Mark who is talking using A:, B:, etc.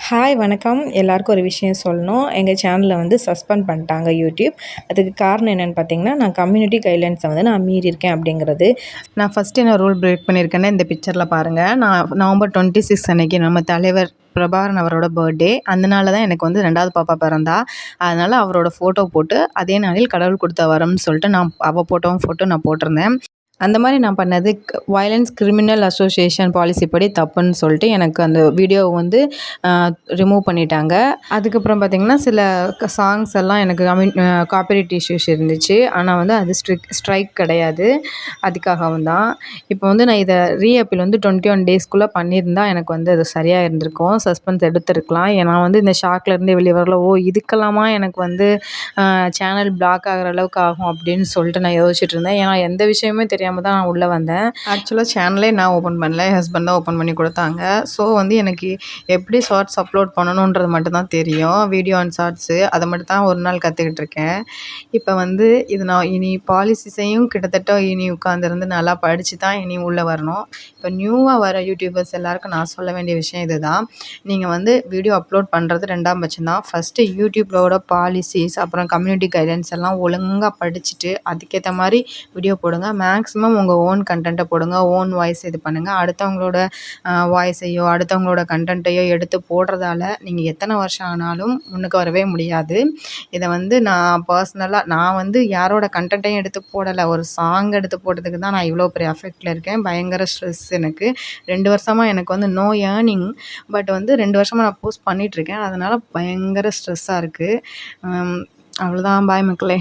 A: Hi வணக்கம். எல்லாருக்கும் ஒரு விஷயம் சொல்லணும். எங்கள் சேனலை வந்து சஸ்பெண்ட் பண்ணிட்டாங்க யூடியூப். அதுக்கு காரணம் என்னென்னு பார்த்தீங்கன்னா, நான் கம்யூனிட்டி கைட்லைன்ஸை வந்து நான் மீறியிருக்கேன் அப்படிங்கிறது. நான் ஃபஸ்ட்டு என்ன ரூல் பிரேக் பண்ணியிருக்கேன்னா இந்த பிக்சரில் பாருங்கள். நான் நவம்பர் 26 அன்னைக்கு நம்ம தலைவர் பிரபாகரன் அவரோட பர்த்டே. அதனால தான் எனக்கு வந்து 2வது பாப்பா பிறந்தா. அதனால் அவரோட ஃபோட்டோ போட்டு அதே நாளில் கடவுள் கொடுத்த வரம்னு சொல்லிட்டு நான் அவள் ஃபோட்டோ நான் போட்டிருந்தேன். அந்த மாதிரி நான் பண்ணது வயலன்ஸ் கிரிமினல் அசோசியேஷன் பாலிசி படி தப்புன்னு சொல்லிட்டு எனக்கு அந்த வீடியோவை வந்து ரிமூவ் பண்ணிட்டாங்க. அதுக்கப்புறம் பார்த்திங்கன்னா சில சாங்ஸ் எல்லாம் எனக்கு காப்பிரைட் இஷ்யூஸ் இருந்துச்சு. ஆனால் வந்து அது ஸ்ட்ரைக் கிடையாது. அதுக்காகவும் தான் இப்போ வந்து நான் இதை ரீஅப்பீல் வந்து 21 டேஸ்க்குள்ளே பண்ணியிருந்தா எனக்கு வந்து அது சரியாக இருந்திருக்கும். சஸ்பென்ஸ் எடுத்துருக்கலாம். நான் வந்து இந்த ஷாக்லேருந்தே வெளியே வரல. இதுக்கெல்லாமா எனக்கு வந்து சேனல் பிளாக் ஆகிற அளவுக்கு ஆகும் அப்படின்னு சொல்லிட்டு நான் யோசிச்சுட்டு இருந்தேன். ஏன்னா எந்த விஷயமே தெரியாமல் தான் நான் உள்ளே வந்தேன். ஆக்சுவலாக சேனலே நான் ஓப்பன் பண்ணல, என் ஹஸ்பண்ட் தான் ஓப்பன் பண்ணி கொடுத்தாங்க. ஸோ வந்து எனக்கு எப்படி ஷார்ட்ஸ் அப்லோட் பண்ணணுன்றது மட்டும்தான் தெரியும். வீடியோ அண்ட் ஷார்ட்ஸு அதை மட்டும் தான் ஒரு நாள் கற்றுக்கிட்டு இருக்கேன். இப்போ வந்து இது நான் இனி பாலிசிஸையும் கிட்டத்தட்ட இனி உட்காந்துருந்து நல்லா படித்து தான் இனி உள்ளே வரணும். இப்போ நியூவாக வர யூடியூபர்ஸ் எல்லாருக்கும் நான் சொல்ல வேண்டிய விஷயம் இது தான். நீங்கள் வந்து வீடியோ அப்லோட் பண்ணுறது 2ஆம் பட்சம் தான். ஃபஸ்ட்டு யூடியூப்லோட பாலிசிஸ் அப்புறம் கம்யூனிட்டி கைட்லைன்ஸ் எல்லாம் ஒழுங்காக படிச்சுட்டு அதுக்கேற்ற மாதிரி வீடியோ போடுங்க. மேக்ஸிமம் உங்கள் ஓன் கண்டென்ட்டை போடுங்க. ஓன் வாய்ஸ் இது பண்ணுங்கள். அடுத்தவங்களோட வாய்ஸையோ அடுத்தவங்களோட கண்டென்ட்டையோ எடுத்து போடுறதால நீங்கள் எத்தனை வருஷம் ஆனாலும் முன்னுக்கு வரவே முடியாது. இதை வந்து நான் பர்சனலாக நான் வந்து யாரோட கண்டென்ட்டையும் எடுத்து போடலை. ஒரு சாங் எடுத்து போட்டதுக்கு தான் நான் இவ்வளோ பெரிய அஃபெக்டில் இருக்கேன். பயங்கர ஸ்ட்ரெஸ் எனக்கு. 2 வருஷமாக எனக்கு வந்து நோ ஏர்னிங். பட் வந்து 2 வருஷமாக நான் போஸ்ட் பண்ணிகிட்ருக்கேன். அதனால் பயங்கர ஸ்ட்ரெஸ்ஸாக இருக்குது. அவ்வளோதான். பாய் மக்களே.